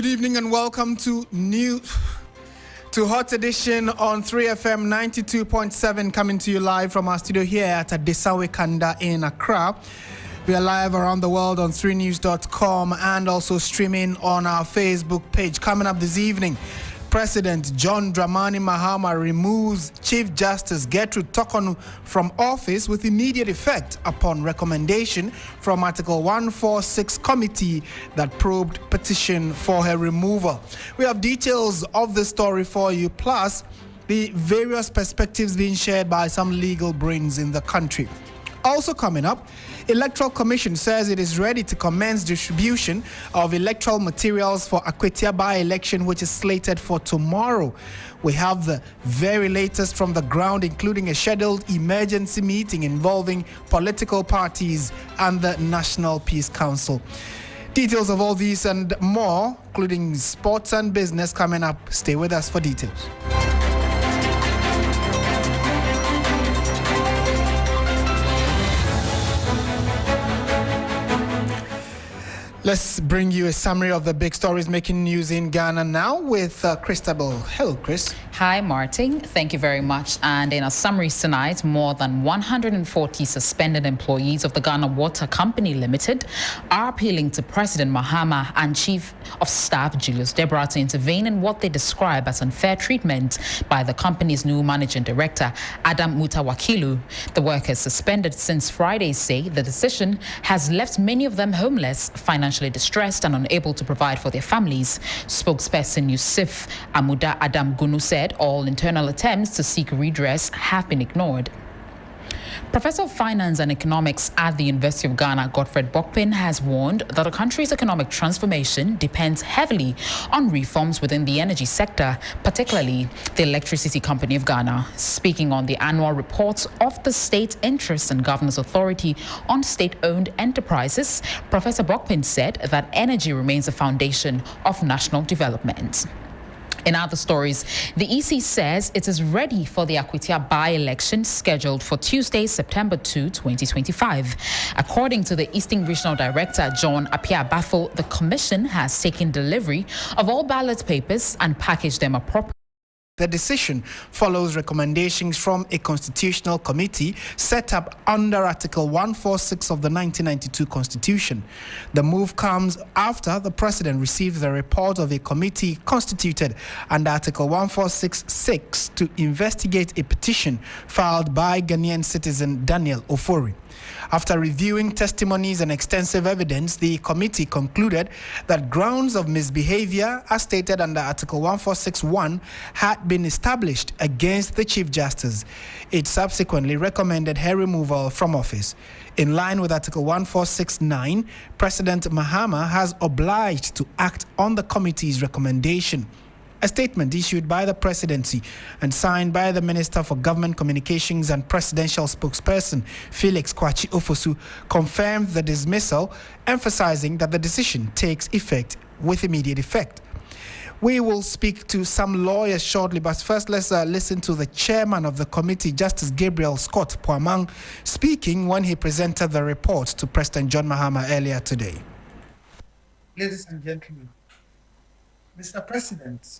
good evening and welcome to Hot Edition on 3FM 92.7, coming to you live from our studio here at Adesawe Kanda in Accra. We are live around the world on 3news.com and also streaming on our Facebook page. Coming up this evening, President John Dramani Mahama removes Chief Justice Gertrude Tokonu from office with immediate effect upon recommendation from Article 146 committee that probed petition for her removal. We have details of the story for you, plus the various perspectives being shared by some legal brains in the country. Also coming up, Electoral Commission says it is ready to commence distribution of electoral materials for Akwatia by-election, which is slated for tomorrow. We have the very latest from the ground, including a scheduled emergency meeting involving political parties and the National Peace Council. Details of all these and more, including sports and business, coming up. Stay with us for details. Let's bring you a summary of the big stories making news in Ghana now with Christabel. Hello, Chris. Hi, Martin. Thank you very much. And in our summaries tonight, more than 140 suspended employees of the Ghana Water Company Limited are appealing to President Mahama and Chief of Staff Julius Deborah to intervene in what they describe as unfair treatment by the company's new managing director, Adam Mutawakilu. The workers suspended since Friday say the decision has left many of them homeless, financially distressed and unable to provide for their families. Spokesperson Yusuf Amuda Adam Gunu said all internal attempts to seek redress have been ignored. Professor of Finance and Economics at the University of Ghana, Godfred Bokpin, has warned that the country's economic transformation depends heavily on reforms within the energy sector, particularly the Electricity Company of Ghana. Speaking on the annual reports of the State Interest and Governance Authority on state-owned enterprises, Professor Bokpin said that energy remains the foundation of national development. In other stories, the EC says it is ready for the Akwatia by-election scheduled for Tuesday, September 2, 2025. According to the Eastern Regional Director, John Apia-Bafo, the Commission has taken delivery of all ballot papers and packaged them appropriately. The decision follows recommendations from a constitutional committee set up under Article 146 of the 1992 Constitution. The move comes after the President received the report of a committee constituted under Article 146(6) to investigate a petition filed by Ghanaian citizen Daniel Ofori. After reviewing testimonies and extensive evidence, the committee concluded that grounds of misbehavior, as stated under Article 146(1), had been established against the Chief Justice. It subsequently recommended her removal from office. In line with Article 146(9), President Mahama has obliged to act on the committee's recommendation. A statement issued by the presidency and signed by the Minister for Government Communications and Presidential Spokesperson Felix Kwachi Ofosu confirmed the dismissal, emphasizing that the decision takes effect with immediate effect. We will speak to some lawyers shortly, but first let's listen to the chairman of the committee, Justice Gabriel Scott Poamang, speaking when he presented the report to President John Mahama earlier today. Ladies and gentlemen, Mr. President,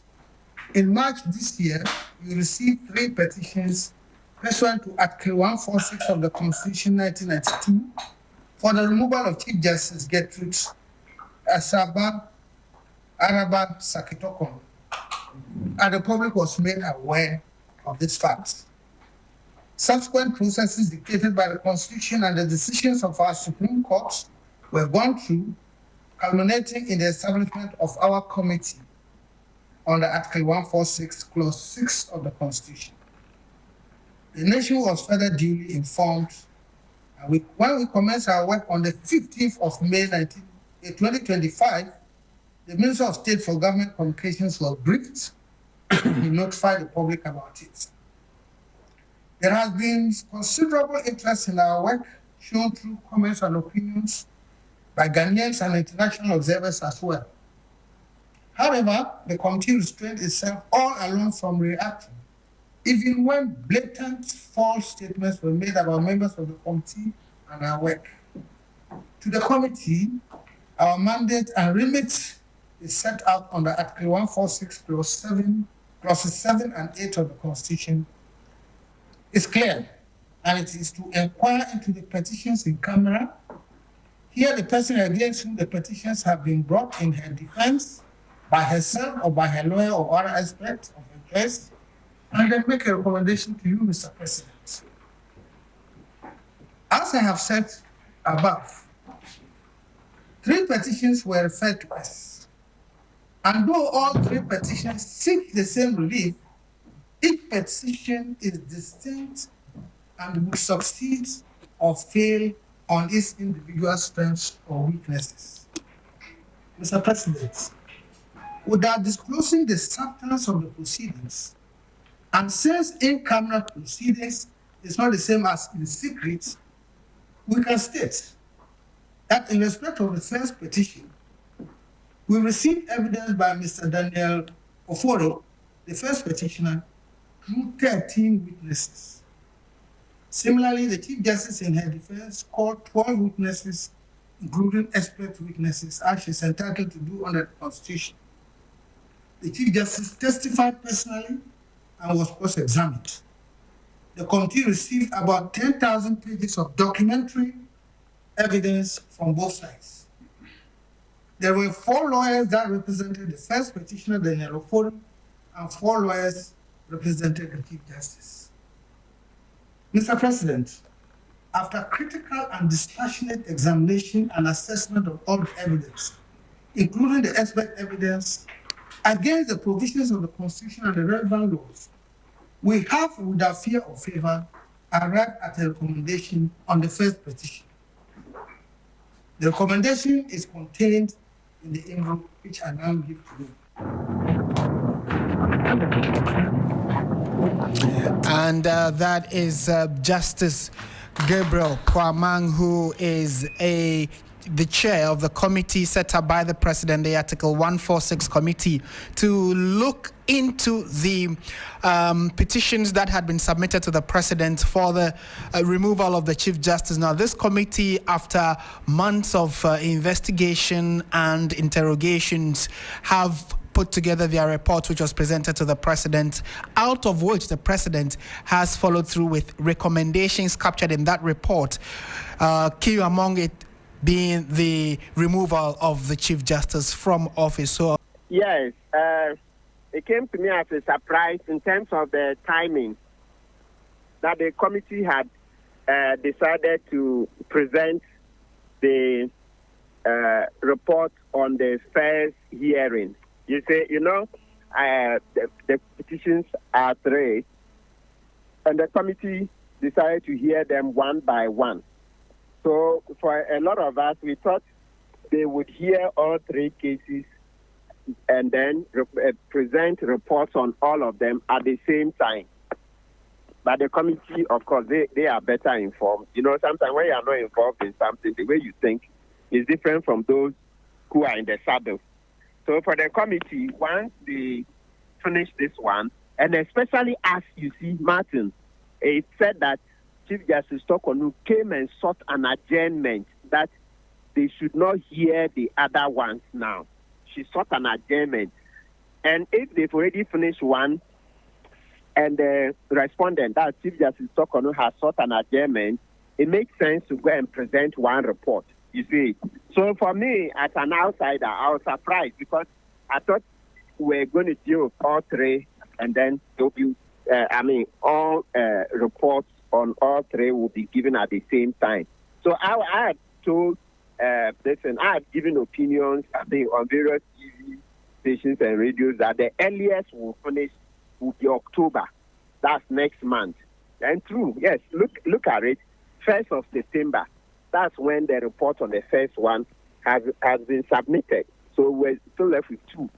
in March this year, we received 3 petitions pursuant to Article 146 of the Constitution 1992 for the removal of Chief Justice Gertrude Asaba Araba Sakitokon, and the public was made aware of this fact. Subsequent processes dictated by the Constitution and the decisions of our Supreme Court were gone through, culminating in the establishment of our committee under Article 146, Clause 6 of the Constitution. The nation was further duly informed, and when we commenced our work on the 15th of May 2025, the Minister of State for Government Communications was briefed to notify the public about it. There has been considerable interest in our work, shown through comments and opinions by Ghanaians and international observers as well. However, the committee restrained itself all along from reacting, even when blatant false statements were made about members of the committee and our work. To the committee, our mandate and remit is set out under Article 146 clauses 7 and 8 of the Constitution is clear, and it is to inquire into the petitions in camera. Here, the person against whom the petitions have been brought in her defense by herself or by her lawyer or other aspect of her case, and then make a recommendation to you, Mr. President. As I have said above, 3 petitions were referred to us. And though all 3 petitions seek the same relief, each petition is distinct and will succeed or fail on its individual strengths or weaknesses. Mr. President, without disclosing the substance of the proceedings, and since in-camera proceedings is not the same as in secret, we can state that in respect of the first petition, we received evidence by Mr. Daniel Ofori, the first petitioner, through 13 witnesses. Similarly, the Chief Justice in her defense called 12 witnesses, including expert witnesses, as she's entitled to do under the Constitution. The Chief Justice testified personally and was cross-examined. The committee received about 10,000 pages of documentary evidence from both sides. There were 4 lawyers that represented the first petitioner, Daniel Ofori, and 4 lawyers represented the Chief Justice. Mr. President, after critical and dispassionate examination and assessment of all the evidence, including the expert evidence, against the provisions of the Constitution and the relevant laws, we have, without fear or favor, arrived at a recommendation on the first petition. The recommendation is contained in the envelope which I now give to you. And that is Justice Gabriel Kwamang, who is the chair of the committee set up by the President, the Article 146 committee, to look into the petitions that had been submitted to the President for the removal of the Chief Justice. Now, this committee, after months of investigation and interrogations, have put together their report, which was presented to the President, out of which the President has followed through with recommendations captured in that report, key among it being the removal of the Chief Justice from office. So, yes, it came to me as a surprise in terms of the timing that the committee had decided to present the report on the first hearing. You say, the petitions are 3, and the committee decided to hear them one by one. So for a lot of us, we thought they would hear all 3 cases and then present reports on all of them at the same time. But the committee, of course, they are better informed. Sometimes when you are not involved in something, the way you think is different from those who are in the saddle. So for the committee, once they finish this one, and especially as you see, Martin, it said that Chief Justice Tokonu came and sought an adjournment that they should not hear the other ones now. She sought an adjournment. And if they've already finished one, and the respondent, that Chief Justice Tokonu, has sought an adjournment, it makes sense to go and present one report. You see, so for me, as an outsider, I was surprised because I thought we were going to deal with all 3, and then there'll be, all reports on all 3 will be given at the same time. So I had told, listen, I had given opinions, on various TV stations and radios that the earliest we'll finish will be October. That's next month. And true, yes, look at it, 1st of September. That's when the report on the first one has been submitted. So we're still left with 2.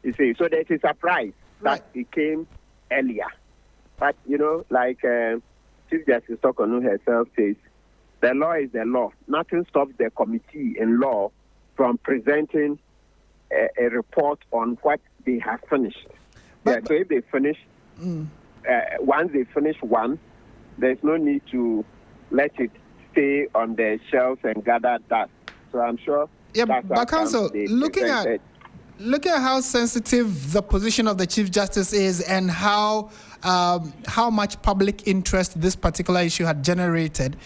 You see, so there's a surprise that it came earlier. But, like Chief Justice Tokonu herself says, the law is the law. Nothing stops the committee in law from presenting a report on what they have finished. So if they finish, once they finish one, there's no need to let it stay on the shelves and gather dust. So I'm sure. Yeah, but Council, looking look at how sensitive the position of the Chief Justice is and how much public interest this particular issue had generated.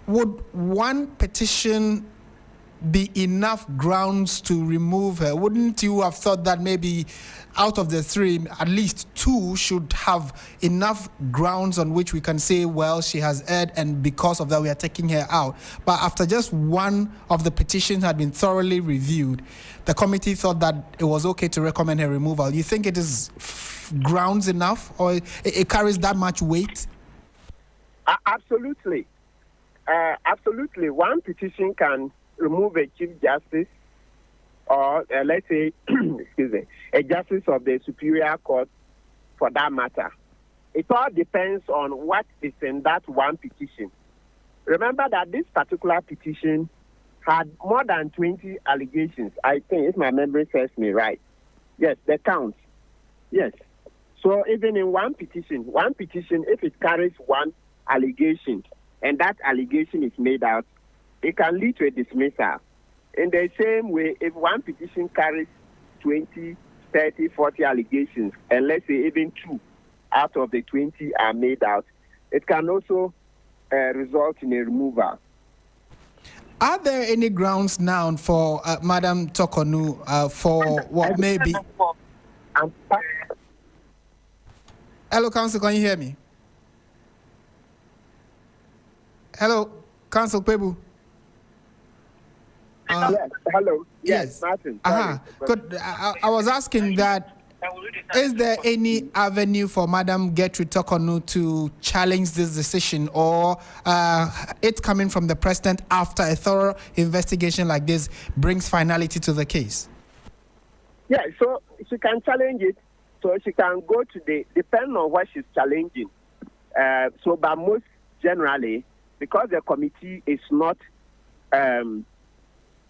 Would one petition be enough grounds to remove her? Wouldn't you have thought that maybe out of the three, at least two should have enough grounds on which we can say, well, she has erred, and because of that we are taking her out? But after just one of the petitions had been thoroughly reviewed, the committee thought that it was okay to recommend her removal. You think it is grounds enough, or it carries that much weight? Absolutely. Absolutely. One petition can remove a Chief Justice or, let's say, a Justice of the Superior Court for that matter. It all depends on what is in that one petition. Remember that this particular petition had more than 20 allegations. I think, if my memory serves me right. Yes, the count. Yes. So even in one petition, if it carries one allegation and that allegation is made out, it can lead to a dismissal. In the same way, if one petition carries 20, 30, 40 allegations, and let's say even 2 out of the 20 are made out, it can also result in a removal. Are there any grounds now for Madam Tokonu for what may be... Hello, Council, can you hear me? Hello, Council Pebu. Yes, hello. Yes. Martin. Good. I was asking that, is there any avenue for Madam Gertrude Tokonu to challenge this decision, or it coming from the President after a thorough investigation like this brings finality to the case? Yeah, so she can challenge it. So she can go to depending on what she's challenging. But most generally, because the committee is not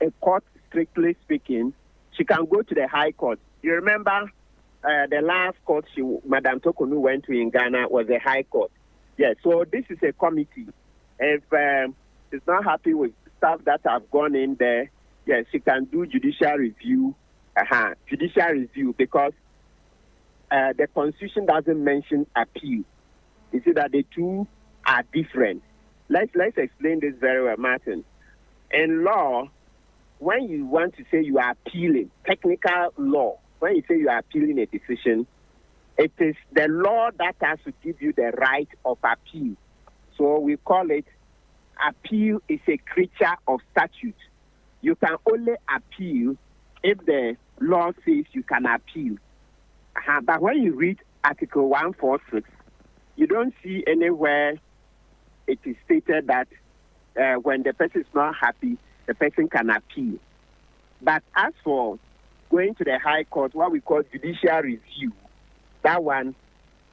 a court, strictly speaking, she can go to the High Court. You remember the last court Madam Tokonu went to in Ghana was the High Court. Yes, so this is a committee. If she's not happy with stuff that have gone in there, yes, she can do judicial review. Judicial review, because the Constitution doesn't mention appeal. You see that the two are different. Let's explain this very well, Martin. In law, when you want to say you are appealing, technical law, when you say you are appealing a decision, it is the law that has to give you the right of appeal. So we call it appeal is a creature of statute. You can only appeal if the law says you can appeal. But when you read Article 146, you don't see anywhere it is stated that when the person is not happy, the person can appeal. But as for going to the High Court, what we call judicial review, that one,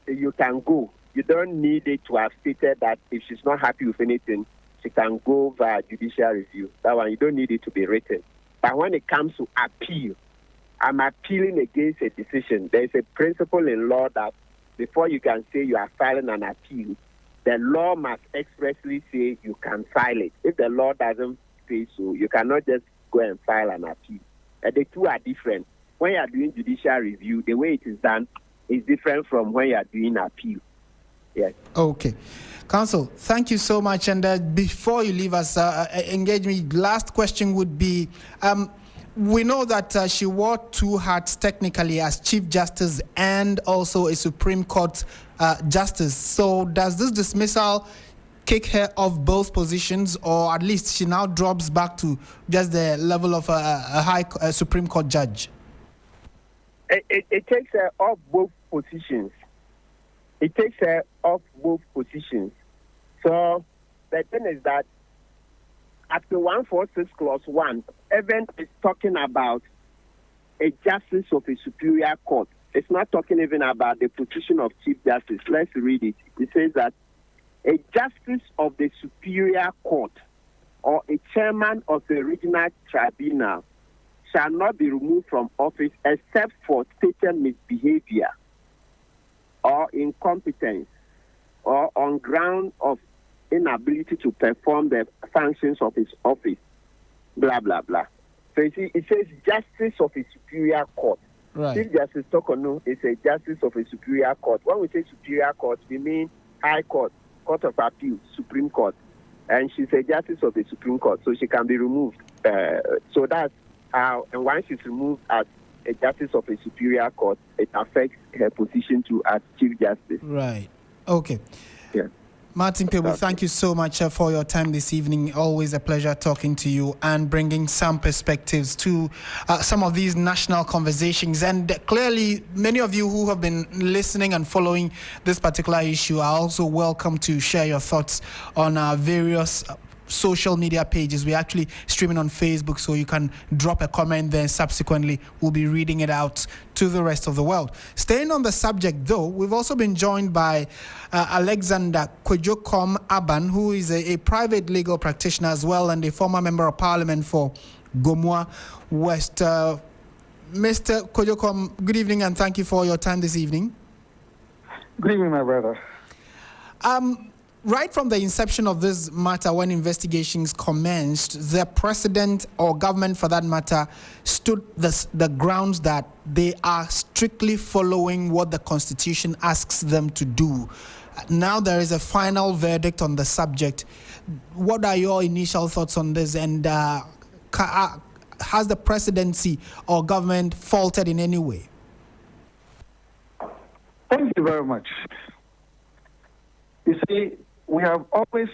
you can go. You don't need it to have stated that if she's not happy with anything, she can go via judicial review. That one, you don't need it to be written. But when it comes to appeal, I'm appealing against a decision. There's a principle in law that before you can say you are filing an appeal, the law must expressly say you can file it. If the law doesn't say so, you cannot just go and file an appeal. The two are different. When you are doing judicial review, the way it is done is different from when you are doing appeal. Yes. Okay. Counsel, thank you so much. And before you leave us, engage me, last question would be, we know that she wore 2 hats technically as Chief Justice and also a Supreme Court Justice. So does this dismissal kick her off both positions, or at least she now drops back to just the level of a Supreme Court judge? It takes her off both positions. It takes her off both positions. So the thing is that Article 146 Clause 1, even is talking about a justice of a superior court. It's not talking even about the position of Chief Justice. Let's read it. It says that a justice of the superior court or a chairman of the regional tribunal shall not be removed from office except for stated misbehavior or incompetence or on ground of inability to perform the functions of his office, blah, blah, blah. So you see, it says justice of a superior court. Right. Chief Justice Tokono is a justice of a superior court. When we say superior court, we mean High Court, Court of Appeal, Supreme Court. And she's a justice of the Supreme Court, so she can be removed. So that's how, and once she's removed as a justice of a superior court, it affects her position too as Chief Justice. Right. Okay. Yeah. Martin Pebu, thank you so much for your time this evening. Always a pleasure talking to you and bringing some perspectives to some of these national conversations. And clearly, many of you who have been listening and following this particular issue are also welcome to share your thoughts on our various social media pages. We're actually streaming on Facebook, so you can drop a comment there. Subsequently, we'll be reading it out to the rest of the world. Staying on the subject, though, we've also been joined by Alexander Kwejokom Aban, who is a private legal practitioner as well and a former member of parliament for Gomua West. Mr. Kwejokom, good evening and thank you for your time this evening. Good evening, my brother. Right from the inception of this matter, when investigations commenced, the president or government, for that matter, stood the grounds that they are strictly following what the Constitution asks them to do. Now there is a final verdict on the subject. What are your initial thoughts on this? And has the presidency or government faltered in any way? Thank you very much. You see, we have always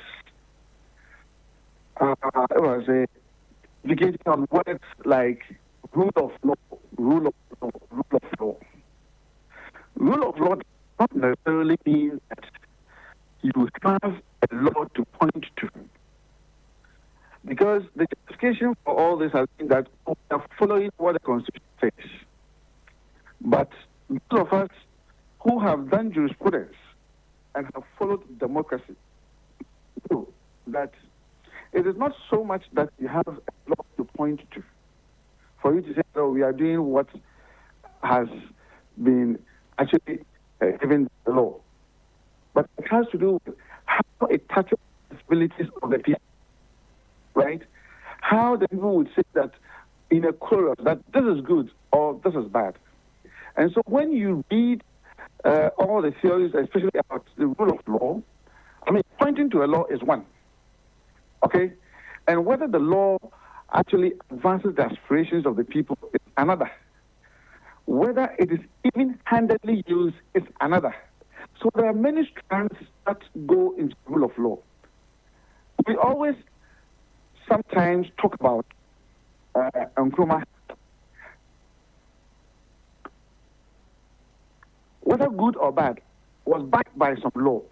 educated on words like rule of law, rule of law, rule of law. Rule of law does not necessarily mean that you have a law to point to. Because the justification for all this has been that we are following what the Constitution says. But those of us who have done jurisprudence and have followed democracy know that it is not so much that you have a law to point to for you to say, oh, we are doing what has been actually given the law. But it has to do with how it touches the responsibilities of the people, right? How the people would say that in a chorus that this is good or this is bad. And so when you read all the theories, especially about the rule of law, I mean, pointing to a law is one, okay? And whether the law actually advances the aspirations of the people is another. Whether it is even handedly used is another. So there are many strands that go into the rule of law. We always sometimes talk about Nkrumah. Whether good or bad, was backed by some law.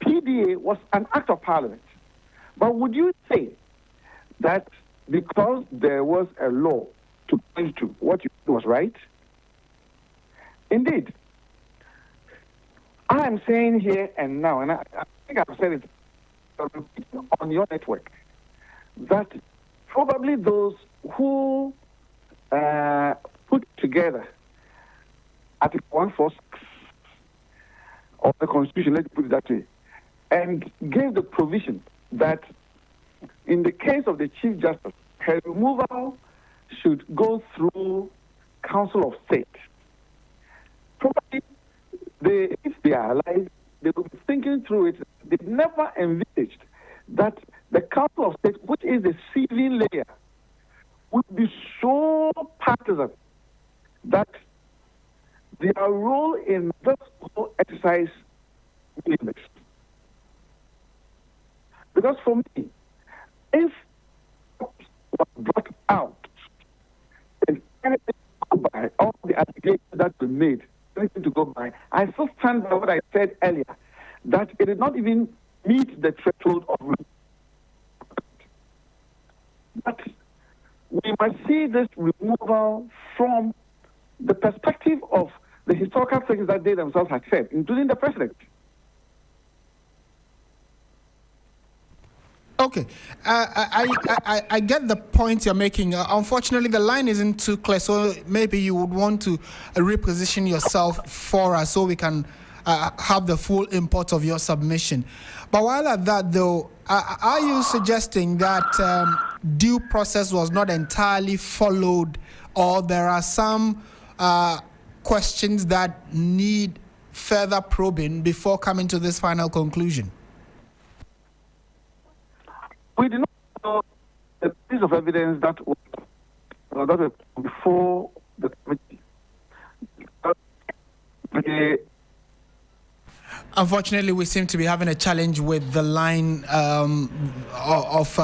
PDA was an act of parliament. But would you say that because there was a law to point to what you did was right? Indeed. I am saying here and now, and I think I've said it on your network, that probably those who put together Article 146 of the Constitution, let's put it that way, and gave the provision that in the case of the Chief Justice, her removal should go through Council of State. Probably, if they are alive, they will be thinking through it. They never envisaged that the Council of State, which is the civil layer, would be so partisan that their role in this whole exercise meaningless. Because for me, if was brought out and anything to go by, all the allegations that were made, anything to go by, I still stand by what I said earlier, that it did not even meet the threshold of rule. But we must see this removal from the perspective of the historical things that they themselves had said, including the president. Okay, I get the point you're making. Unfortunately, the line isn't too clear, so maybe you would want to reposition yourself for us so we can have the full import of your submission. But while at that, though, are you suggesting that due process was not entirely followed, or there are some questions that need further probing before coming to this final conclusion? We did not know the piece of evidence that was before the committee. Unfortunately, we seem to be having a challenge with the line of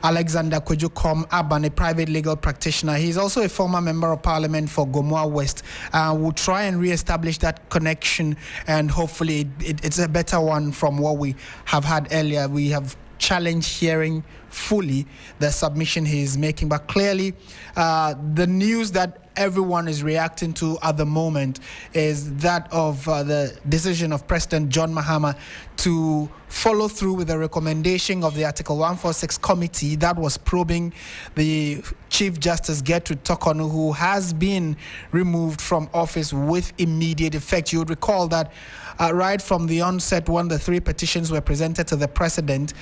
Alexander Kwejukom-Aban, a private legal practitioner. He's also a former member of parliament for Gomoa West. We'll try and re-establish that connection, and hopefully it's a better one from what we have had earlier. We have challenged hearing fully the submission he is making, but clearly the news that everyone is reacting to at the moment is that of the decision of President John Mahama to follow through with the recommendation of the Article 146 committee that was probing the Chief Justice Gertrude Tokonu, who has been removed from office with immediate effect. You would recall that right from the onset, when the three petitions were presented to the president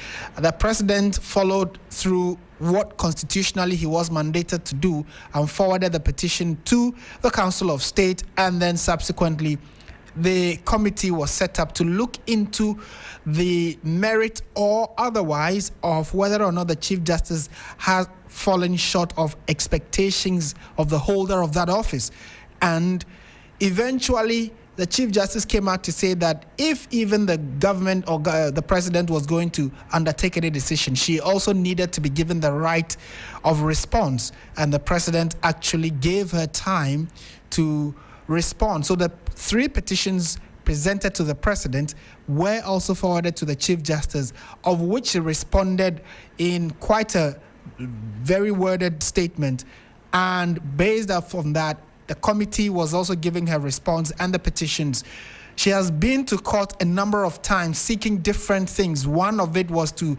followed through what constitutionally he was mandated to do and forwarded the petition to the Council of State, and then subsequently the committee was set up to look into the merit or otherwise of whether or not the Chief Justice has fallen short of expectations of the holder of that office. And eventually the Chief Justice came out to say that if even the government or the president was going to undertake any decision, she also needed to be given the right of response. And the president actually gave her time to respond. So the three petitions presented to the president were also forwarded to the Chief Justice, of which he responded in quite a very worded statement. And based off on that, the committee was also giving her response and the petitions. She has been to court a number of times seeking different things. One of it was to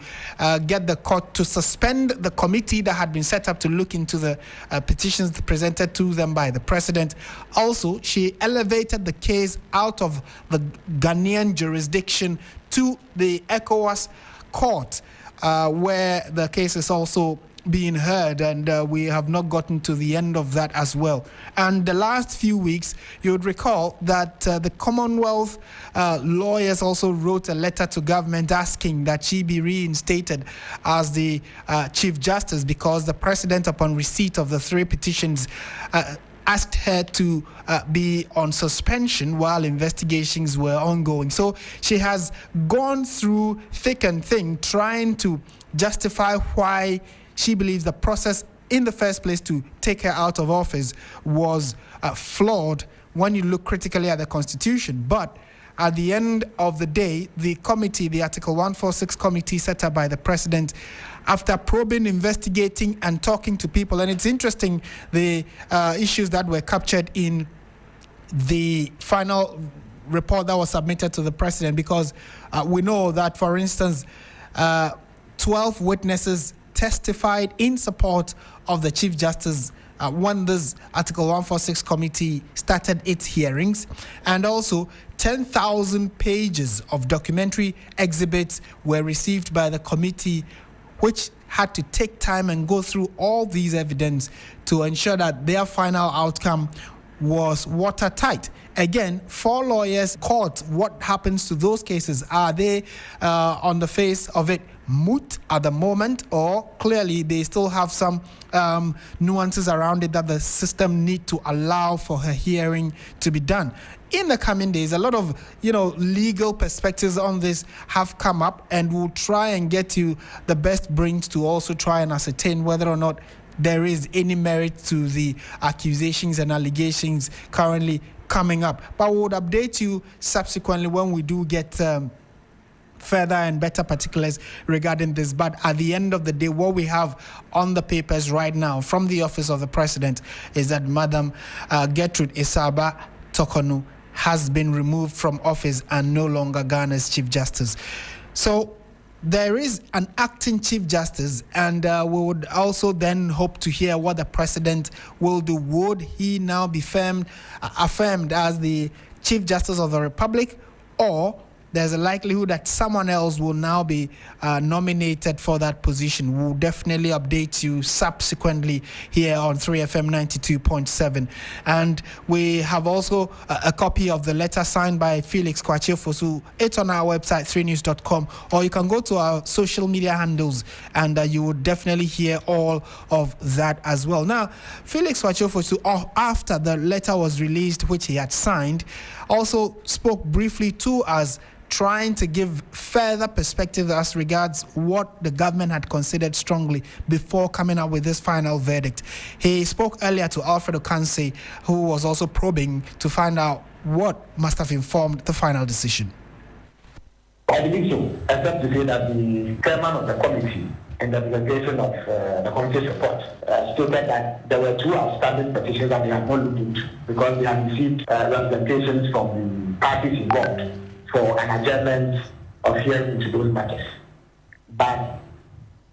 get the court to suspend the committee that had been set up to look into the petitions presented to them by the president. Also, she elevated the case out of the Ghanaian jurisdiction to the ECOWAS court, where the case is also being heard, and we have not gotten to the end of that as well. And the last few weeks, you would recall that the Commonwealth lawyers also wrote a letter to government asking that she be reinstated as the Chief Justice, because the president, upon receipt of the three petitions, asked her to be on suspension while investigations were ongoing. So she has gone through thick and thin trying to justify why she believes the process in the first place to take her out of office was flawed when you look critically at the Constitution. But at the end of the day, the committee, the Article 146 committee set up by the president, after probing, investigating, and talking to people, and it's interesting, the issues that were captured in the final report that was submitted to the president, because we know that, for instance, 12 witnesses testified in support of the Chief Justice when this Article 146 committee started its hearings, and also 10,000 pages of documentary exhibits were received by the committee, which had to take time and go through all these evidence to ensure that their final outcome was watertight. Again, 4 lawyers caught. What happens to those cases? Are they on the face of it moot at the moment, or clearly they still have some nuances around it that the system need to allow for her hearing to be done? In the coming days, a lot of legal perspectives on this have come up, and we'll try and get you the best brains to also try and ascertain whether or not there is any merit to the accusations and allegations currently coming up. But we would update you subsequently when we do get further and better particulars regarding this. But at the end of the day, what we have on the papers right now from the office of the president is that Madam Gertrude Isaba Tokonu has been removed from office and no longer Ghana's Chief Justice. So there is an acting Chief Justice, and we would also then hope to hear what the president will do. Would he now be affirmed as the Chief Justice of the Republic, or there's a likelihood that someone else will now be nominated for that position. We'll definitely update you subsequently here on 3FM 92.7. And we have also a copy of the letter signed by Felix Kwachi Ofosu. It's on our website, 3news.com, or you can go to our social media handles and you will definitely hear all of that as well. Now, Felix Kwachi Ofosu, after the letter was released, which he had signed, also spoke briefly to us, trying to give further perspective as regards what the government had considered strongly before coming up with this final verdict. He spoke earlier to Alfred Okanse, who was also probing to find out what must have informed the final decision. I believe so, except to say that the chairman of the committee in the presentation of the committee's report stated that there were 2 outstanding petitions that they had not looked into because they had received representations from the parties involved for an adjournment of hearing into those matters. But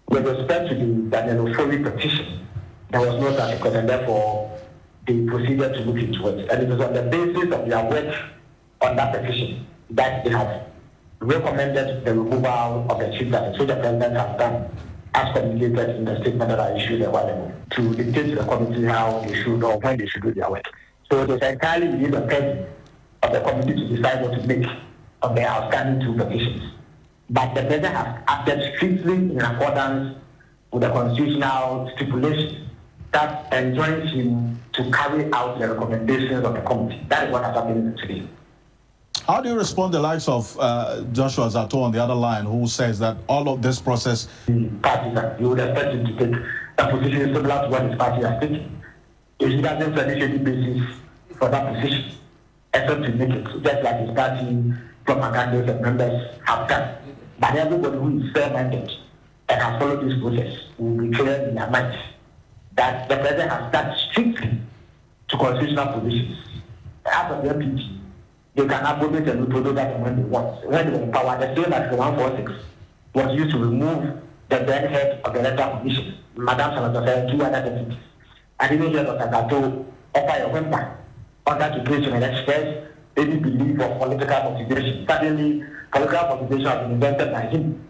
with respect to the Daniel Ofori petition, there was no such request, and therefore they proceeded to look into it. And it was on the basis of their work on that petition that they have recommended the removal of the chief justice, which the president has done, as communicated in the statement that I issued a while ago, to dictate to the committee how they should or when they should do their work. So it is entirely within the purview of the committee to decide what to make of the outstanding 2 petitions. But the president has acted strictly in accordance with the constitutional stipulations that enjoins him to carry out the recommendations of the committee. That is what has happened today. How do you respond to the likes of Joshua Zato on the other line, who says that all of this process... The party that you would expect him to take a position similar to what his party has taken. If he doesn't furnish any basis for that position, except to make it, just like his party propagandists and members have done. But everybody who is fair-minded and has followed this process will be clear in their minds that the president has stuck strictly to constitutional positions. As of the MPP, they can abrogate and reproduce that when they want. When they were in power, the same as the 146 was used to remove the then head of the electoral commission, Madame Salazar, and 2 other deputies. I didn't hear Dr. Zato offer a whimper under to question and express any belief of political motivation. Suddenly, political motivation has been invented by him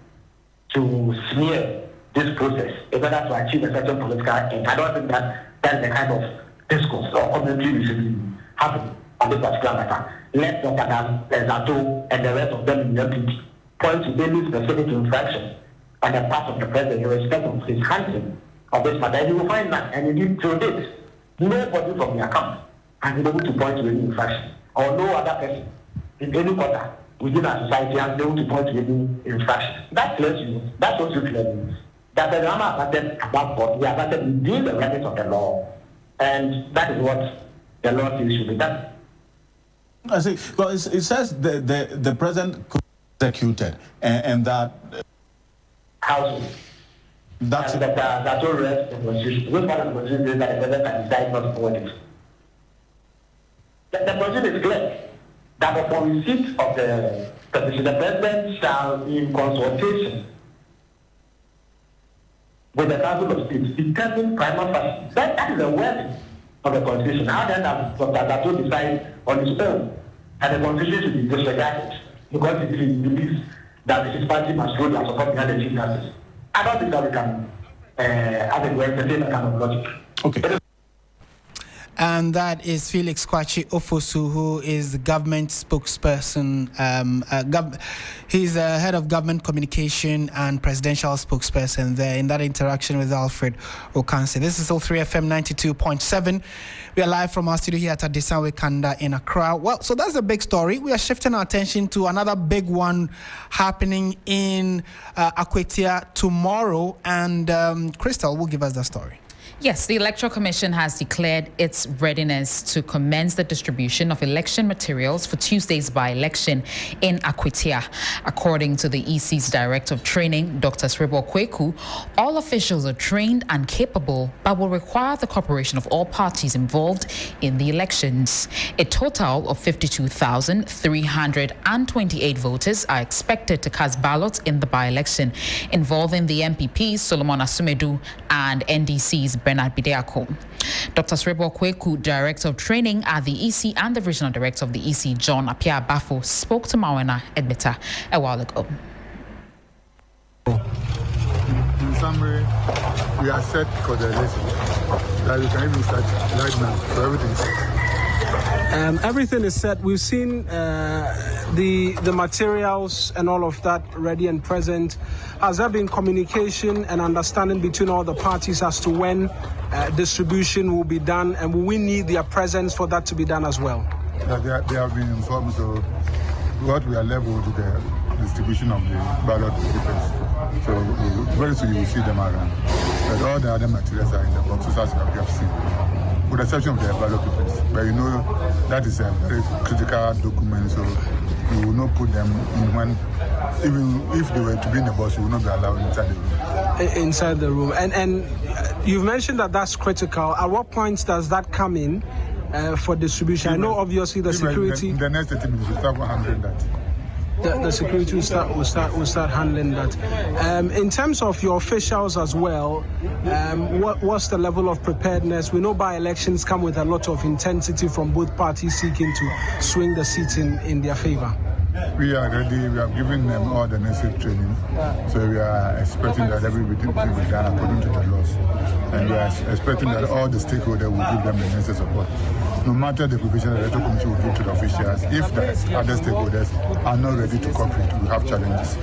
to smear this process in order to achieve a certain political end. I don't think that that's the kind of discourse or commentary we should be having on this particular matter. Let Dr. Zato and the rest of them in the MPP point to any specific infraction on the part of the president in respect of his handling of this matter. And you will find that, and indeed to date, nobody from the account has been able to point to any infraction, or no other person in any quarter within our society has been able to point to any infraction. That tells you, that shows you clearly that the drama started above board, we are started within the limits of the law, and that is what the law says should be done. I see. Well, it says the president could be executed, and that... How so? That's... That's all rest in the constitution. Which part of the constitution is that the president can decide not to forward it? The position is clear that upon receipt of the petition, the president shall, in consultation with the Council of State, determine prima facie. That is the wording of the Constitution. How then does Dr. Zato decide on his own that the Constitution should be disregarded because he believes that his party must rule and support behind the chief justice? I don't think that we can, entertain that kind of logic. Okay. And that is Felix Kwachi Ofosu, who is the government spokesperson. He's the head of government communication and presidential spokesperson there in that interaction with Alfred Okanse. This is still 3FM 92.7. We are live from our studio here at Adisanwe Kanda in Accra. Well, so that's a big story. We are shifting our attention to another big one happening in Akwatia tomorrow. And Crystal will give us the story. Yes, the Electoral Commission has declared its readiness to commence the distribution of election materials for Tuesday's by-election in Akwatia. According to the EC's Director of Training, Dr. Sribo Kweku, all officials are trained and capable, but will require the cooperation of all parties involved in the elections. A total of 52,328 voters are expected to cast ballots in the by-election, involving the MPP, Solomon Asiedu, and NDC's Bernard Bideako. Dr. Srebo Kweku, Director of Training at the EC, and the Regional Director of the EC, John Appiah-Bafo, spoke to Mawena Edmeta a while ago. In summary, we are set for the election. That we can even start right now, so everything is set. Everything is set. We've seen the materials and all of that ready and present. Has there been communication and understanding between all the parties as to when distribution will be done, and will we need their presence for that to be done as well? They have been informed, so what we are level to the distribution of the ballot papers. So very soon you will see them around. But all the other materials are in the boxes as we have seen, with the exception of the ballot papers. But you know that is a very critical document, so we will not put them in when, even if they were to be in the box, we will not be allowed inside the room. Inside the room. And you've mentioned that that's critical. At what point does that come in for distribution? I know obviously the security. In the next 30 minutes, we'll start handling that. The security will start handling that. In terms of your officials as well, what's the level of preparedness? We know by-elections come with a lot of intensity from both parties seeking to swing the seat in their favor. We are ready. We have given them all the necessary training. So we are expecting that everything will be done according to the laws. And we are expecting that all the stakeholders will give them the necessary support. No matter the preparation the electoral committee will give to the officials, if the other stakeholders are not ready to cooperate, we have challenges.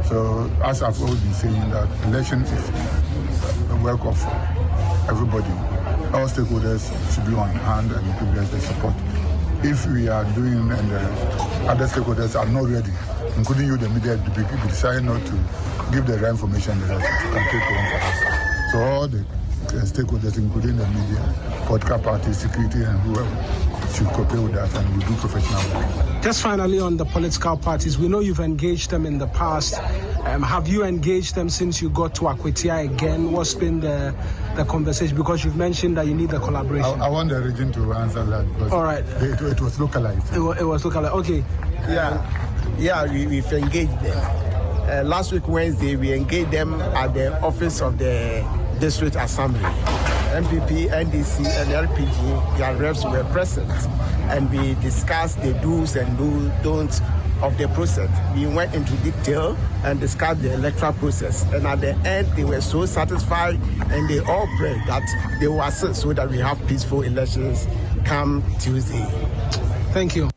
So as I've always been saying, that election is the work of everybody. All stakeholders should be on hand and give us the support. If we are doing and the other stakeholders are not ready, including you, the media, we decide not to give the right information, that can take on for us. So all the stakeholders, including the media, political parties, security, and whoever, should cooperate with us, and we do professional work. Just finally on the political parties, we know you've engaged them in the past. Have you engaged them since you got to Akwatia again? What's been the conversation? Because you've mentioned that you need the collaboration. I want the region to answer that, because all right. It was localized. It was localized. Okay. We've engaged them. Last week, Wednesday, we engaged them at the office of the District Assembly. MPP, NDC, and LPG, their reps were present, and we discussed the do's and don'ts of the process. We went into detail and discussed the electoral process, and at the end, they were so satisfied, and they all prayed that they will assist so that we have peaceful elections come Tuesday. Thank you.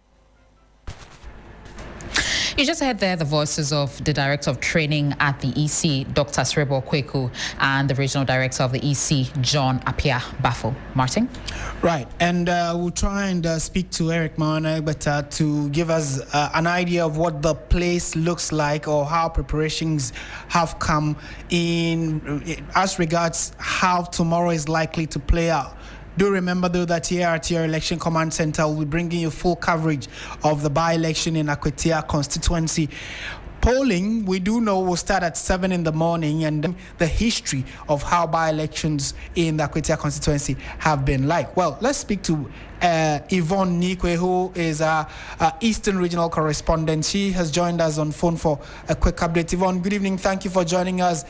You just heard there the voices of the Director of Training at the EC, Dr. Srebo Kweku, and the Regional Director of the EC, John Appiah-Bafo. Martin? Right, and we'll try and speak to Eric Mawena to give us an idea of what the place looks like, or how preparations have come in as regards how tomorrow is likely to play out. Do remember, though, that here at your Election Command Center, we'll be bringing you full coverage of the by-election in Akwatia constituency. Polling, we do know, will start at 7 in the morning, and the history of how by-elections in the Akwatia constituency have been like. Well, let's speak to Yvonne Nikwe, who is our Eastern Regional Correspondent. She has joined us on phone for a quick update. Yvonne, good evening. Thank you for joining us.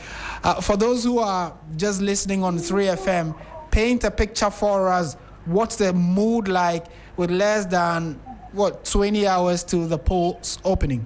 For those who are just listening on 3FM, paint a picture for us. What's the mood like with less than 20 hours to the polls opening?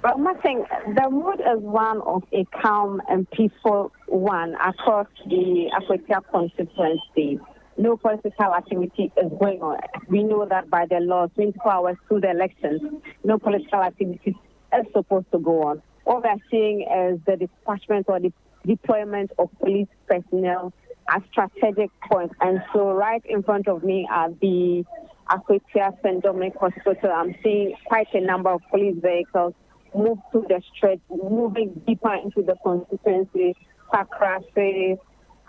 Well, Martin, the mood is one of a calm and peaceful one across the Akwatia constituency. No political activity is going on. We know that by the law, 24 hours to the elections, no political activity is supposed to go on. What we are seeing is the dispatchment or the deployment of police personnel at strategic points. And so right in front of me at the Akwatia St. Dominic Hospital, I'm seeing quite a number of police vehicles move to the street, moving deeper into the constituency, Pakrase,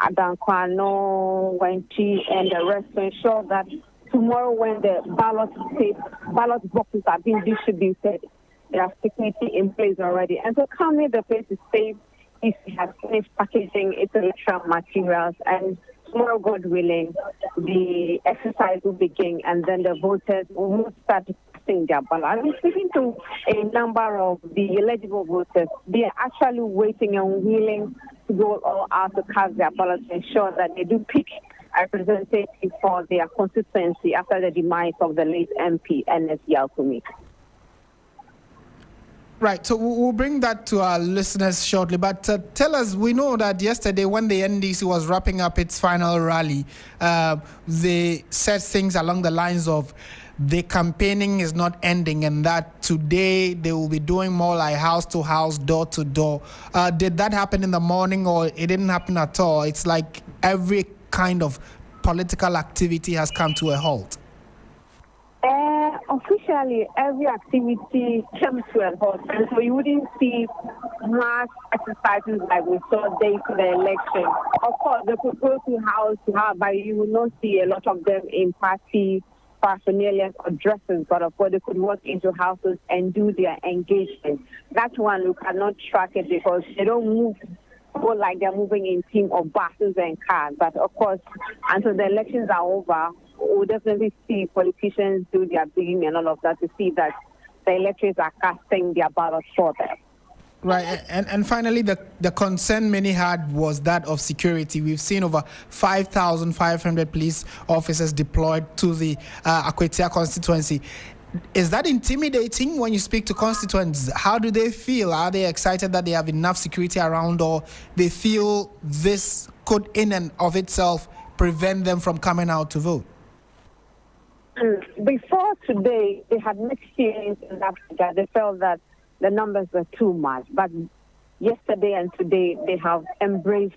Adankwano, Wenchi, and the rest, to ensure that tomorrow when the ballot boxes are being distributed, there are security in place already. And so currently the place is safe. It has finished packaging its electoral materials, and tomorrow, God willing, the exercise will begin, and then the voters will start casting their ballot. I've been speaking to a number of the eligible voters. They are actually waiting and willing to go all out to cast their ballot to ensure that they do pick a representative for their constituency after the demise of the late MP, Ernest Yalkumi. Right, so we'll bring that to our listeners shortly. But tell us, we know that yesterday when the NDC was wrapping up its final rally, they said things along the lines of the campaigning is not ending and that today they will be doing more like house to house, door to door. Did that happen in the morning or it didn't happen at all? It's like every kind of political activity has come to a halt. Officially, every activity came to a halt, and so you wouldn't see mass exercises like we saw days to the election. Of course, they could go to house, but you will not see a lot of them in party paraphernalia or dresses, but of course they could walk into houses and do their engagement. That one, you cannot track it because they don't move like they're moving in team of buses and cars. But of course, until the elections are over, we'll definitely see politicians do their bidding and all of that to see that the electors are casting their ballots for them. Right, and finally, the concern many had was that of security. We've seen over 5,500 police officers deployed to the Akwatia constituency. Is that intimidating when you speak to constituents? How do they feel? Are they excited that they have enough security around, or they feel this could in and of itself prevent them from coming out to vote? Before today, they had mixed feelings in Africa. They felt that the numbers were too much. But yesterday and today, they have embraced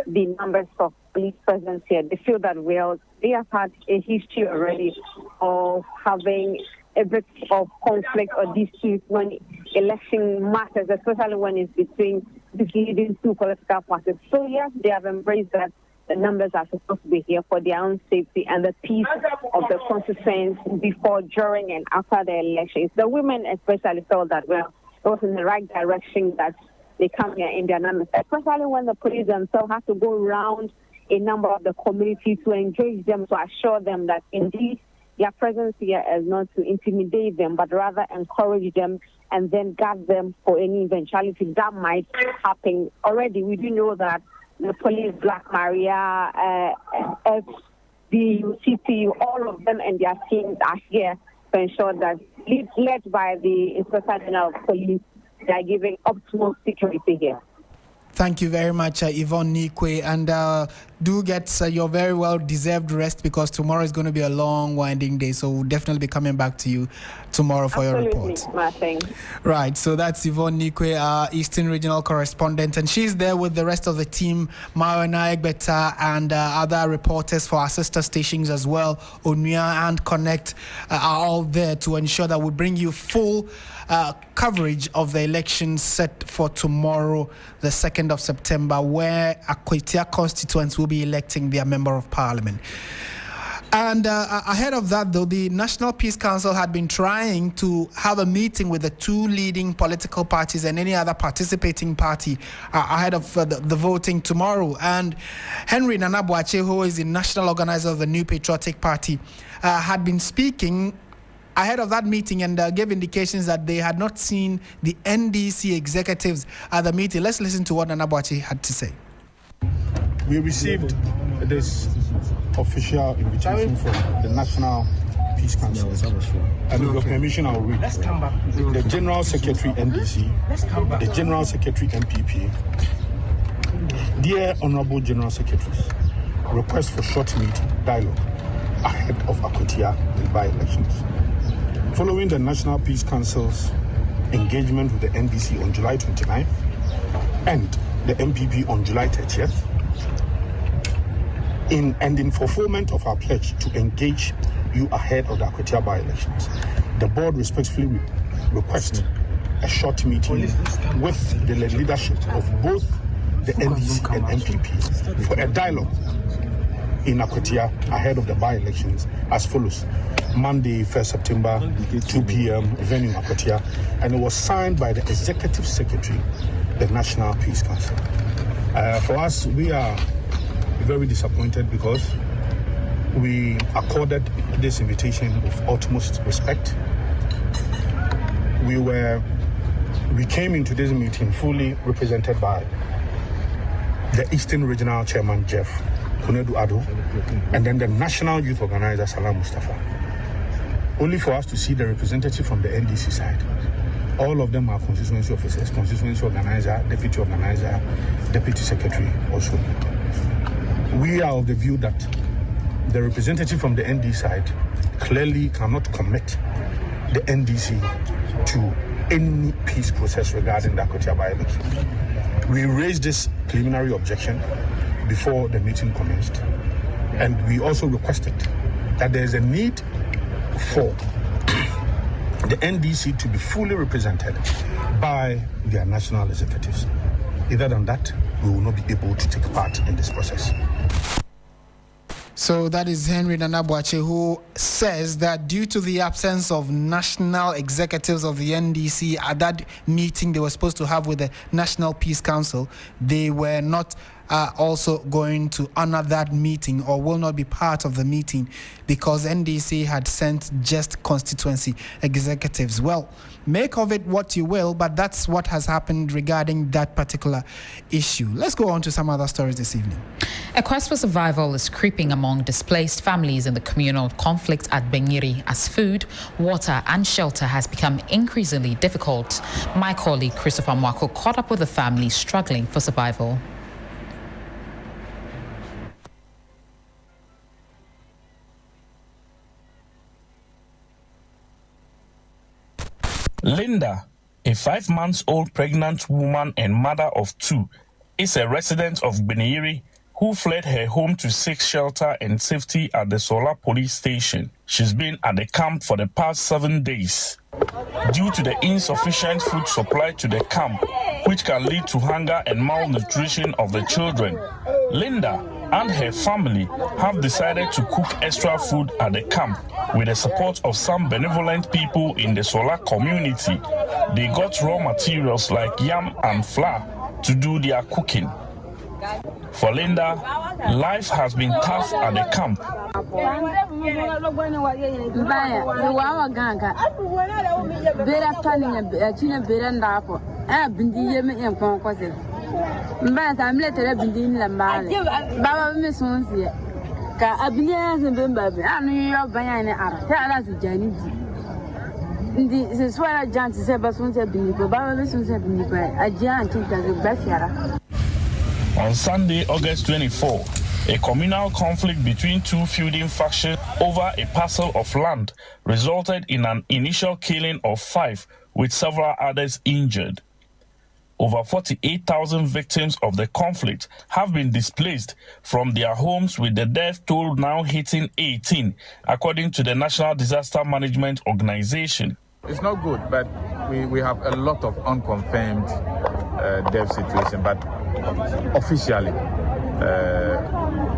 the numbers of police presence here. They feel that, well, they have had a history already of having a bit of conflict or dispute when election matters, especially when it's between the leading two political parties. So, yes, they have embraced that. The numbers are supposed to be here for their own safety and the peace of the constituents before, during, and after the elections. The women especially felt that, well, it was in the right direction that they come here in their numbers, especially when the police themselves have to go around a number of the communities to engage them, to assure them that indeed their presence here is not to intimidate them, but rather encourage them and then guard them for any eventuality that might happen. Already, we do know that the police, Black Maria, FD, CP, all of them and their teams are here to ensure that, led by the Inspector General of Police, they are giving optimal security here. Thank you very much, Yvonne Nikwe, and do get your very well-deserved rest because tomorrow is going to be a long, winding day, so we'll definitely be coming back to you tomorrow for your report. Martin. Right, so that's Yvonne Nikwe, our Eastern Regional Correspondent, and she's there with the rest of the team, Marina Egbeta, and other reporters for our sister stations as well. Onuya and Connect are all there to ensure that we bring you full coverage of the election set for tomorrow, the 2nd of September, where Akwatia constituents will be electing their member of parliament. And ahead of that, though, the National Peace Council had been trying to have a meeting with the two leading political parties and any other participating party ahead of the voting tomorrow. And Henry Nana Boakye, who is the national organizer of the New Patriotic Party, had been speaking ahead of that meeting and gave indications that they had not seen the NDC executives at the meeting. Let's listen to what Nana Boakye had to say. We received this official invitation from the National Peace Council, and with your permission, I'll read. The General Secretary NDC, the General Secretary MPP, Dear Honorable General Secretaries, request for short meeting dialogue ahead of Akwatia and by-elections. Following the National Peace Council's engagement with the NDC on July 29th and the MPP on July 30th, in fulfillment of our pledge to engage you ahead of the Akwatia by-elections, the board respectfully requests a short meeting with the leadership of both the NDC and MPP for a dialogue in Akwatia ahead of the by-elections as follows. Monday, 1st September, 2 p.m., venue Akwatia, and it was signed by the Executive Secretary, the National Peace Council. For us, we are very disappointed because we accorded this invitation with utmost respect. we came into this meeting fully represented by the Eastern Regional Chairman, Jeff Kunedu Ado, and then the National Youth Organizer, Salam Mustafa. Only for us to see the representative from the NDC side. All of them are constituency officers, constituency organizer, deputy secretary also. We are of the view that the representative from the NDC side clearly cannot commit the NDC to any peace process regarding the Akwatia by-election. We raised this preliminary objection before the meeting commenced, and we also requested that there is a need for the NDC to be fully represented by their national executives. Other than that, we will not be able to take part in this process. So that is Henry Nanabuache, who says that due to the absence of national executives of the NDC at that meeting they were supposed to have with the National Peace Council, they were not also going to honor that meeting, or will not be part of the meeting, because NDC had sent just constituency executives. Well, make of it what you will, but that's what has happened regarding that particular issue. Let's go on to some other stories this evening. A quest for survival is creeping among displaced families in the communal conflict at Benyiri as food, water and shelter has become increasingly difficult. My colleague Christopher Mwako caught up with the families struggling for survival. Linda, a 5-month-old pregnant woman and mother of 2, is a resident of Benyiri who fled her home to seek shelter and safety at the Sola police station. She's been at the camp for the past 7 days. Due to the insufficient food supply to the camp, which can lead to hunger and malnutrition of the children, Linda and her family have decided to cook extra food at the camp with the support of some benevolent people in the Sola community. They got raw materials like yam and flour to do their cooking. For Linda, life has been tough at the camp. On Sunday, August 24, a communal conflict between 2 feuding factions over a parcel of land resulted in an initial killing of 5, with several others injured. Over 48,000 victims of the conflict have been displaced from their homes, with the death toll now hitting 18, according to the National Disaster Management Organization. It's not good, but we have a lot of unconfirmed death situation, but officially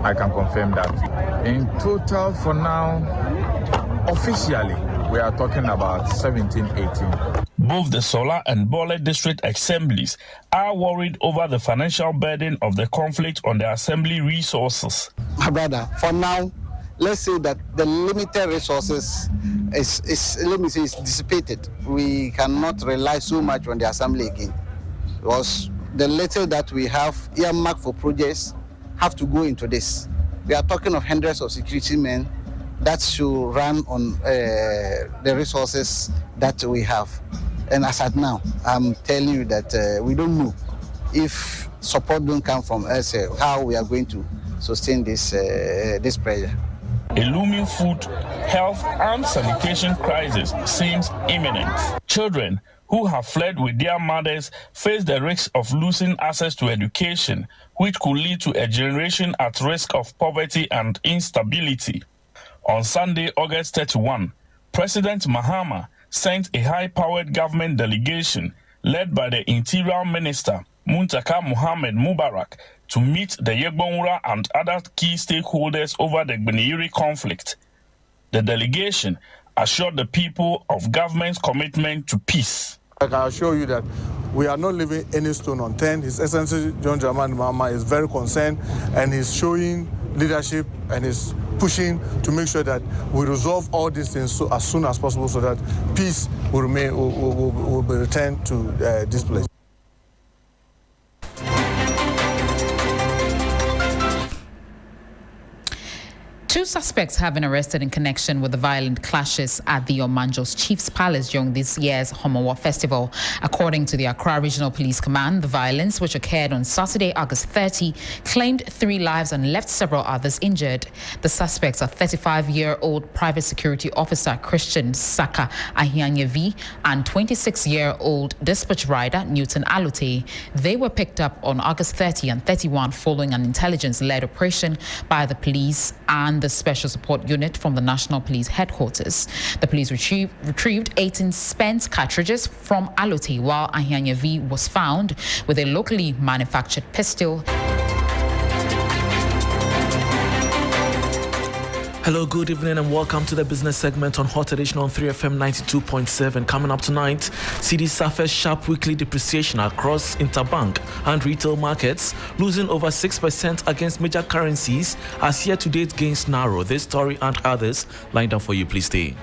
I can confirm that. In total, for now, officially, we are talking about 17, 18. Both the Sola and Bole district assemblies are worried over the financial burden of the conflict on the assembly resources. My brother, for now, let's say that the limited resources is dissipated. We cannot rely so much on the assembly again, because the little that we have earmarked for projects have to go into this. We are talking of hundreds of security men that should run on the resources that we have. And as at now, I'm telling you that we don't know if support don't come from us, how we are going to sustain this pressure. A looming food, health and sanitation crisis seems imminent. Children who have fled with their mothers face the risk of losing access to education, which could lead to a generation at risk of poverty and instability. On Sunday, August 31, President Mahama sent a high-powered government delegation led by the Interior Minister, Muntaka Mohammed Mubarak, to meet the Yegbonwura and other key stakeholders over the Benyiri conflict. The delegation assured the people of government's commitment to peace. I can assure you that we are not leaving any stone unturned. His Excellency John Dramani Mahama is very concerned, and he's showing leadership and is pushing to make sure that we resolve all these things as soon as possible so that peace will be returned to this place. Two suspects have been arrested in connection with the violent clashes at the Omanjo's Chief's Palace during this year's Homowa Festival. According to the Accra Regional Police Command, the violence, which occurred on Saturday, August 30, claimed 3 lives and left several others injured. The suspects are 35-year-old Private Security Officer Christian Saka Ahianyevi and 26-year-old dispatch rider Newton Alute. They were picked up on August 30 and 31 following an intelligence-led operation by the police and the Special Support Unit from the National Police Headquarters. The police retrieved 18 spent cartridges from Alute, while Ahianyevi was found with a locally manufactured pistol. Hello, good evening and welcome to the business segment on Hot Edition on 3FM 92.7. Coming up tonight, CD suffers sharp weekly depreciation across interbank and retail markets, losing over 6% against major currencies as year-to-date gains narrow. This story and others lined up for you. Please stay.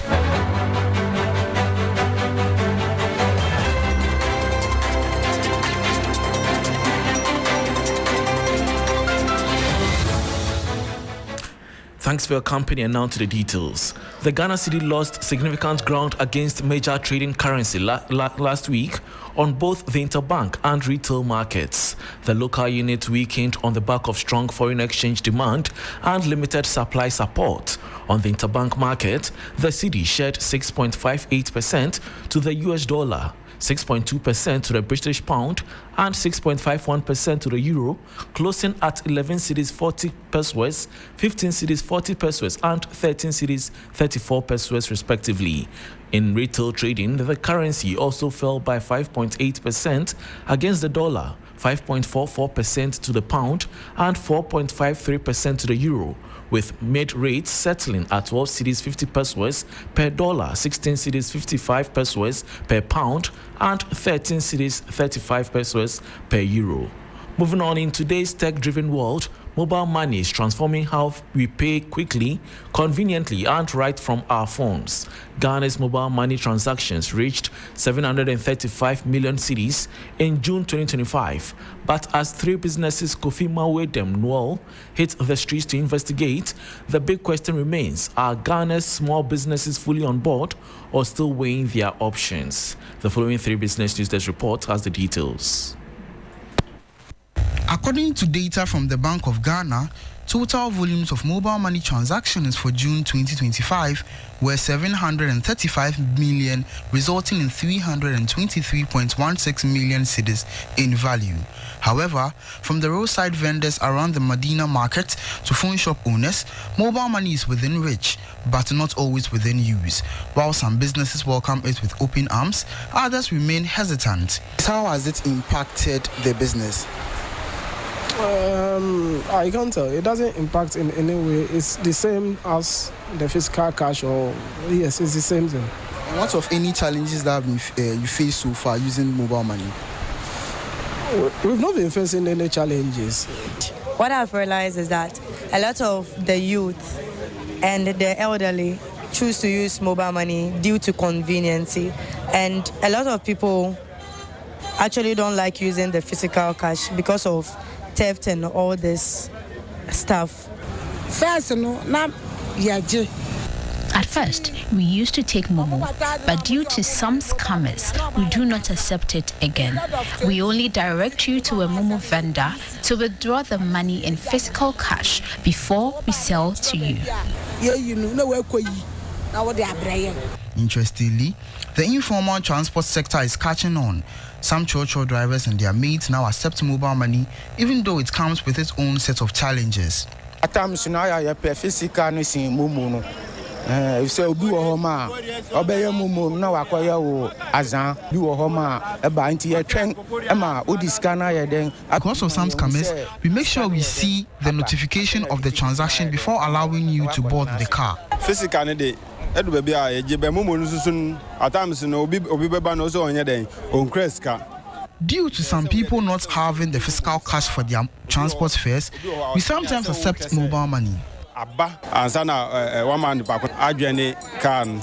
Thanks for your company, and now to the details. The Ghana cedi lost significant ground against major trading currency last week on both the interbank and retail markets. The local unit weakened on the back of strong foreign exchange demand and limited supply support. On the interbank market, the cedi shed 6.58% to the US dollar, 6.2% to the British pound, and 6.51% to the euro, closing at 11 cedis 40 pesos, 15 cedis 40 pesos, and 13 cedis 34 pesos respectively. In retail trading, the currency also fell by 5.8% against the dollar, 5.44% to the pound, and 4.53% to the euro, with mid rates settling at 12 cedis 50 pesos per dollar, 16 cedis 55 pesos per pound, and 13 cedis 35 pesos per euro. Moving on, in today's tech-driven world, mobile money is transforming how we pay quickly, conveniently, and right from our phones. Ghana's mobile money transactions reached 735 million cedis in June 2025. But as 3 businesses, Kofi Mawedem Noel, hit the streets to investigate, the big question remains: are Ghana's small businesses fully on board or still weighing their options? The following 3 Business News Desk report has the details. According to data from the Bank of Ghana, total volumes of mobile money transactions for June 2025 were 735 million, resulting in 323.16 million cedis in value. However, from the roadside vendors around the Medina market to phone shop owners, mobile money is within reach, but not always within use. While some businesses welcome it with open arms, others remain hesitant. How has it impacted the business? I can't tell. It doesn't impact in any way. It's the same as the physical cash, or yes, it's the same thing. What of any challenges that you face so far using mobile money? We've not been facing any challenges. What I've realized is that a lot of the youth and the elderly choose to use mobile money due to convenience, and a lot of people actually don't like using the physical cash because of theft and all this stuff. At first, we used to take Momo, but due to some scammers, we do not accept it again. We only direct you to a Momo vendor to withdraw the money in physical cash before we sell to you. Interestingly, the informal transport sector is catching on. Some choo-choo drivers and their mates now accept mobile money, even though it comes with its own set of challenges. Because of some scammers, we make sure we see the notification of the transaction before allowing you to board the car. Due to some people not having the physical cash for their transport fares, we sometimes accept mobile money. aba ansa na one man back adwene kan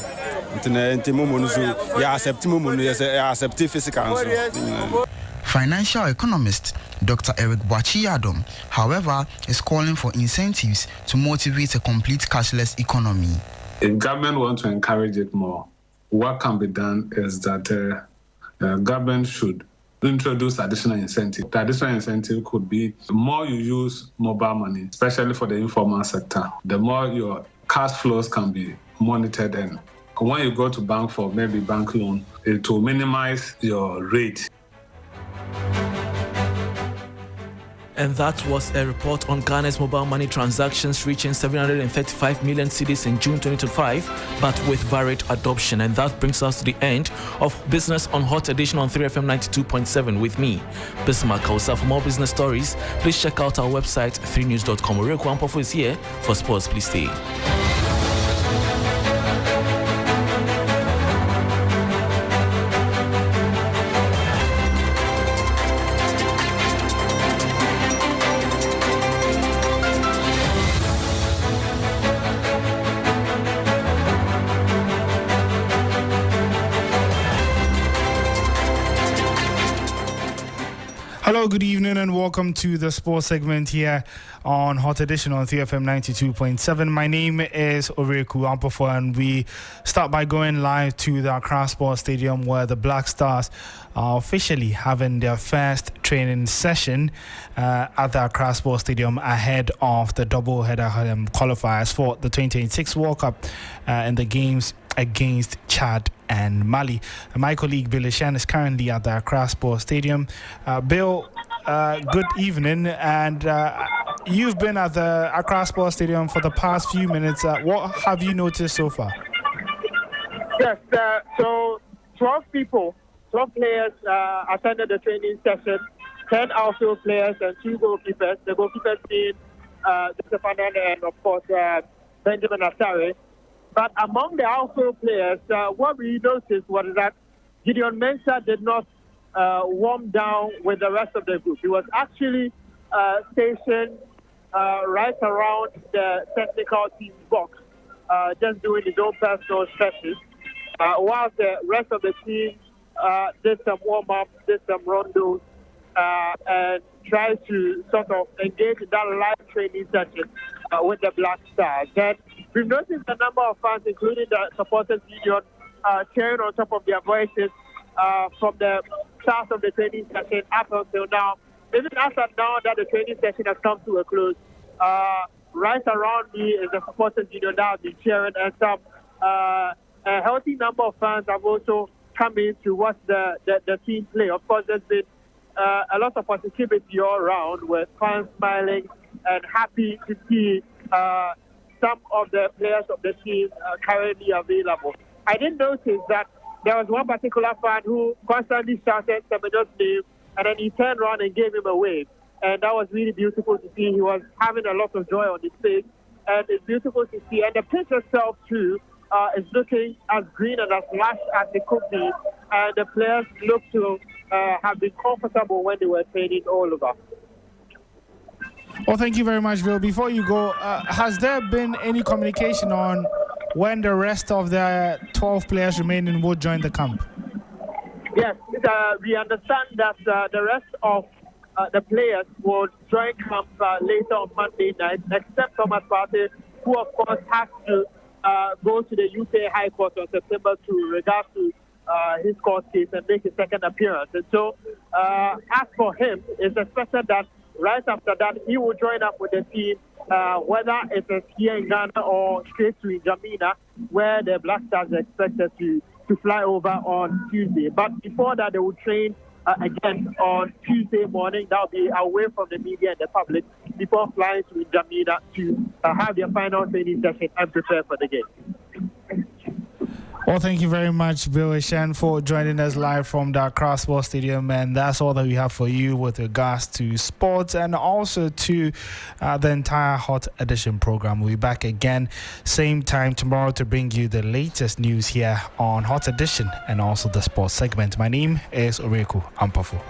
nti mumu no so ya accept mumu no ya accept physical so. Financial economist Dr. Eric Boachi-Yadom, however, is calling for incentives to motivate a complete cashless economy. If government wants to encourage it more, what can be done is that government should introduce additional incentive. The additional incentive could be the more you use mobile money, especially for the informal sector, the more your cash flows can be monitored. And when you go to bank for maybe bank loan, it will minimize your rate. And that was a report on Ghana's mobile money transactions reaching 735 million cedis in June 2025, but with varied adoption. And that brings us to the end of Business on Hot Edition on 3FM 92.7 with me, Bismarck Kausa. For more business stories, please check out our website, 3news.com. Oreku Ampofo is here for sports. Please stay. Hello, good evening, and welcome to the sports segment here on Hot Edition on 3FM 92.7. My name is Oreku Ampofo, and we start by going live to the Accra Sports Stadium, where the Black Stars are officially having their first training session at the Accra Sports Stadium ahead of the double-header qualifiers for the 2026 World Cup in the games against Chad and Mali. My colleague Bill Ishan is currently at the Accra Sports Stadium. Bill, good evening, and you've been at the Accra Sports Stadium for the past few minutes. What have you noticed so far? Yes, so 12 players attended the training session, 10 outfield players and 2 goalkeepers. The goalkeepers being Joseph Anane and, of course, Benjamin Asare. But among the outfield players, what we noticed was that Gideon Mensah did not warm down with the rest of the group. He was actually stationed right around the technical team box, just doing his own personal stretches, while the rest of the team did some warm-ups, did some rondos, and tried to sort of engage in that live training session with the Black Stars. Then we've noticed a number of fans, including the supporters union, cheering on top of their voices from the start of the training session up until now. Even as of now that the training session has come to a close, right around me is the supporters union that have been cheering, and some a healthy number of fans have also come in to watch the team play. Of course, there's been a lot of positivity all around, with fans smiling and happy to see some of the players of the team currently available. I did notice that there was one particular fan who constantly shouted Semenyo's name, and then he turned around and gave him a wave. And that was really beautiful to see. He was having a lot of joy on his face, and it's beautiful to see. And the pitch itself, too, is looking as green and as lush as it could be. And the players look to have been comfortable when they were training all over. Well, thank you very much, Bill. Before you go, has there been any communication on when the rest of the 12 players remaining will join the camp? Yes, we understand that the rest of the players will join camp later on Monday night, except Thomas Partey, who of course has to go to the UK High Court on September 2 in regards to his court case and make his second appearance. And so, as for him, it's expected that right after that, he will join up with the team, whether it is here in Ghana or straight to N'Djamena, where the Black Stars are expected to fly over on Tuesday. But before that, they will train again on Tuesday morning. That will be away from the media and the public before flying to N'Djamena to have their final training session and prepare for the game. Well, thank you very much, Bill Ishan, for joining us live from the Accra Sports Stadium. And that's all that we have for you with regards to sports and also to the entire Hot Edition program. We'll be back again same time tomorrow to bring you the latest news here on Hot Edition and also the sports segment. My name is Oreku Ampofo.